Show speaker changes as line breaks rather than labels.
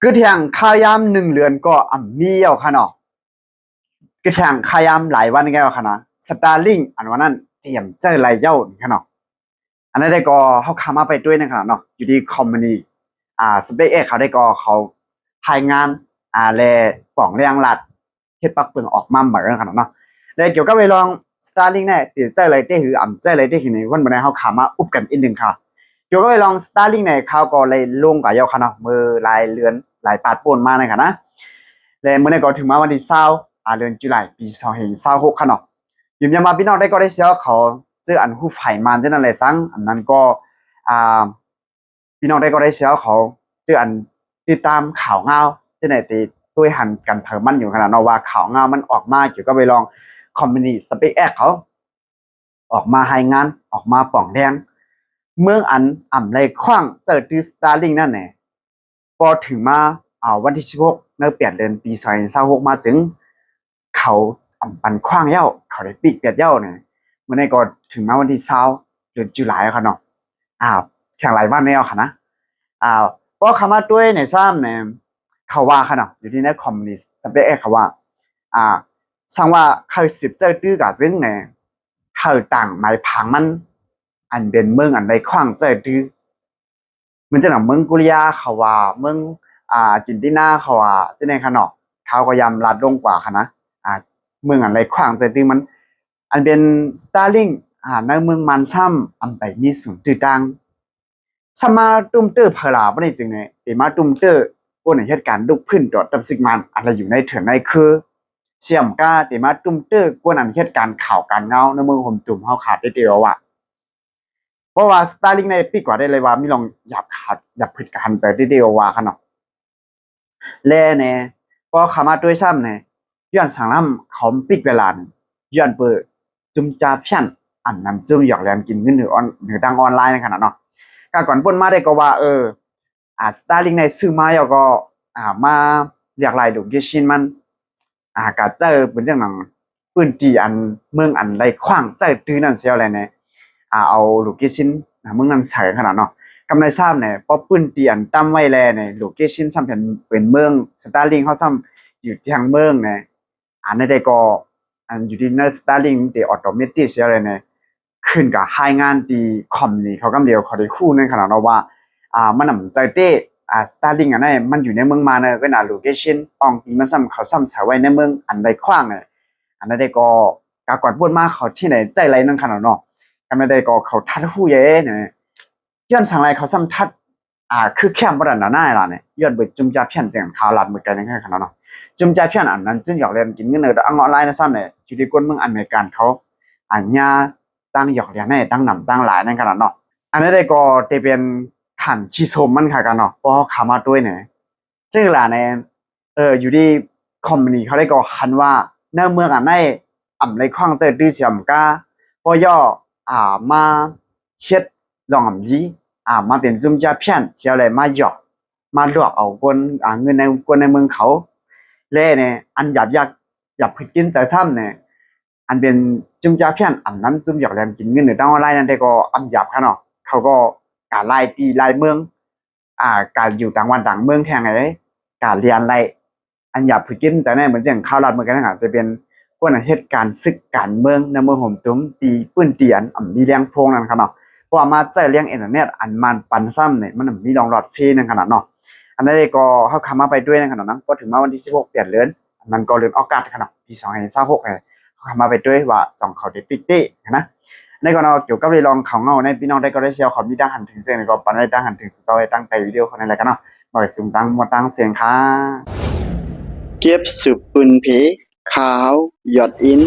cứ thèn khายาม1 เดือนก็มีเอาค่ะเนาะก็แทงขายามหลายวันแก้วค่ะเนาะสตาร์ลิงอันวันนั้นเตรียมเจอไรเจ้าค่ะเนาะอันนั้นได้ก็เขาขามาไปด้วยนะครับเนาะอยู่ที่คอมมานีสเปคเอกเขาได้ก็เขาถ่ายงานแลป่องเรียงลัดเฮ็ดปักเปิงออกมาเหมือนกันเนาะแล้วเกี่ยวกับไปลองสตาร์ลิงเนี่ยติดเจอไรได้หือเจอไรได้หือในวันวันนั้นเขาขามาอุบกันอีกหนึ่งค่ะเกี่ยวกับไปลองสตาร์ลิงเนี่ยเขาก็เลยลงกับเยาค่ะเนาะมือลายเลือนลายปาดป่นมาในค่ะนะและเมื่อนี้ก็ถึงมาวันที่20เดือนตุลาคมปี2026ค่ะเนาะยืมยามาพี่น้องได้ก็ได้เสียเขาเจออันผู้ไผ่มันเช่นนั้นเลยซังอันนั้นก็พี่น้องได้ก็ได้เสียเขาเจออันติดตามข่าวเงาเช่นไหนตีตัวหันกันเพิ่มมันอยู่ขนาดเนาะว่าข่าวเงามันออกมาเกี่ยวกับไปลองคอมมิวนิสเปกแอคเขาออกมาให้งานออกมาป่องแดงเมืองอันไรคว้างเจอที่สตาร์ลิงนั่นแหละพอถึงมาวันที่16ในเปลี่ยนเดือนปี2026มาถึงเขาปันคว้างเย้าเขาได้ปีกเปียดเย้าเนี่ยเมื่อไหร่ก็ถึงมาวันที่20เดือนตุลาคมค่ะเนาะแข่งหลายวันแล้วค่ะนะเพราะคำว่าด้วยในซ้ำเนี่ยเขาว่าค่ะเนาะอยู่ที่ในคอมมิวนิสต์สเปกเอกเขาว่าสังว่าเขาสิบเจ้าตื้อกับซึ่งเนี่ยเขาต่างหมายพังมันอันเป็นเมืองอันใดขว้างเจ้าตื้อมันจะหนังเมืองกุริยาเขาว่าเมืองจินตินาเขาว่าจะในค่ะเนาะเขาก็ยำรัดลงกว่าค่ะนะเมืองอันใดขว้างเจ้าตื้อมันอันเป็นสตาร์ลิงในเมืองมันซ้ำอันไปมีสูงตื้อดังสมาตุ้มเตอร์เพลาไม่ได้จริงไงแต่มาตุ้มเตอร์ก็ในเหตุการณ์ลุกขึ้นโดดตับสิกมันอะไรอยู่ในเถื่อนในคือเสี่ยมก้าแต่มาตุ้มเตอร์ก็ในเหตุการณ์ข่าวการเงาในเมืองผมตุ่มเขาขาดได้เดียวว่ะเพราะว่าสตาร์ลิงในปีกว่าได้เลยว่ามีลองหยับขาดหยับผิดกันแต่ได้เดียวว่าขนาดแล่เนี่ยพอขามาด้วยซ้ำเนี่ยย้อนสั่งน้ำเขาปีกเวลาย้อนเปิดจุ่มจ่าพันอันนั้นจุ่มหยอกแลนกินเงินหรือดังออนไลน์ในขนาดเนาะการก่อนป้นมาได้ก็ว่าสตาร์ลิงในซื้อมาแล้วก็มาเรียกรายดูเกชินมันกะเจอเป็นจังหนังปืนตีอันเมืองอันไรขว้างเจอตื้อนั่นเสียอะไรเนี่ยเอาลูกเกชินเมืองนั้นใส่ขนาดเนาะกำไรทราบเนี่ยพอปืนตีอันตั้มไว้แลเนี่ยลูกเกชินซ้ำเป็นเมืองสตาร์ลิงเขาซ้ำอยู่ที่ทางเมืองเนี่ยในได้ก็อันอยู่ที่ในสตาร์ลิงที่ออโตเมติเสียอะไรเนี่ยขึ้นกับไฮงานดีคอมนี่เขากำเดียวเขาได้คู่ในขนาดเราว่ามันนำใจเต้สตาร์ลิงอันนั้นมันอยู่ในเมืองมาเนอะก็น่าโลเคชั่นอองปีมันซ้ำเขาซ้ำเสาไว้ในเมืองอันใดขว้างเนี่ยอันนั้นได้ก็กากอดพูดมากเขาที่ไหนใจไรนั่นขนาดเนาะกันไม่ได้ก็เขาทัดหู้เย่เนี่ยย้อนสั่งไรเขาซ้ำทัดคือแค่บรันหน้าล่ะเนี่ยย้อนไปจุ่มจ่าเพี้ยนแจ้งข่าวหลัดเหมือนกันในขนาดเนาะจุ่มจ่าเพี้ยนอันนั้นจึงอยากเรียนกินเงินเนอะอังออนไลน์นะซ้ำเนี่ยอยู่ที่คนเมืองอเมริกันเขาญาตั้งหยอกเรียนให้ตั้งนำตั้งหลายนั่นขนาดเนาะอันนี้ได้ก็จะเป็นขันชีสมมันค่ะกันเนาะเพราะขามาด้วยเนี่ยซึ่งหลานเนี่ยอยู่ที่คอมมานีเขาได้ก็หันว่าเนื้อเมืองอันในไรขว้างเจอดื้อเสียมก้าพอย่อมาเช็ดลองยีมาเป็นจุ่มจ่าเพี้ยนเสียอะไรมาหยอกมาหลอกเอาคนเงินในคนในเมืองเขาเล่เนี่ยอันหยาบผิดกินใจซ้ำเนี่ยอันเป็นจุ่มจ่าเพี้ยนอันนั้นจุ่มหยอกแรงกินเงินหรือตั้งอะไรนั่นได้ก็อันหยาบค่ะเนาะเขาก็การไล่ตีไล่เมืองการอยู่ต่างวันต่างเมืองแข่งไงการเรียนไล่อันหยาบผิดกินใจแน่เหมือนอย่างข้าวรัดเหมือนกันนะจะเป็นพวกนั้นเหตุการณ์ศึกการเมืองในเมืองผมตุ้มตีปืนเตียนมีเลี้ยงโพงนั่นครับเนาะเพราะว่ามาใจเลี้ยงอินเทอร์เน็ตอันมันปันซ้ำเนี่ยมันมีรองหลอดฟรีนั่นขนาดเนาะอันนั้นก็เขาคำมาไปด้วยนั่นขนาดนั้นก็ถึงมาวันที่16เปลี่ยนเลื่อนมันก็เลื่อนออกาศขนาดปี2026เลยเขาคำมาไปด้วยว่าจ่องเขาได้ปิดตี้นะในก่อนเราเกี่ยวกับเรื่องลองเขาเงาในพี่น้องได้ก็ได้เชียร์ขอมีตั้งหันถึงเสียงในก็ปันได้ตั้งหันถึงซอยตั้งใจวิดีโอคนอะไรกันเนาะบ่อยสูงตั้งมดตั้งเสียงค่ะ
เก็บสืบปืนผีขาวหยอดอิน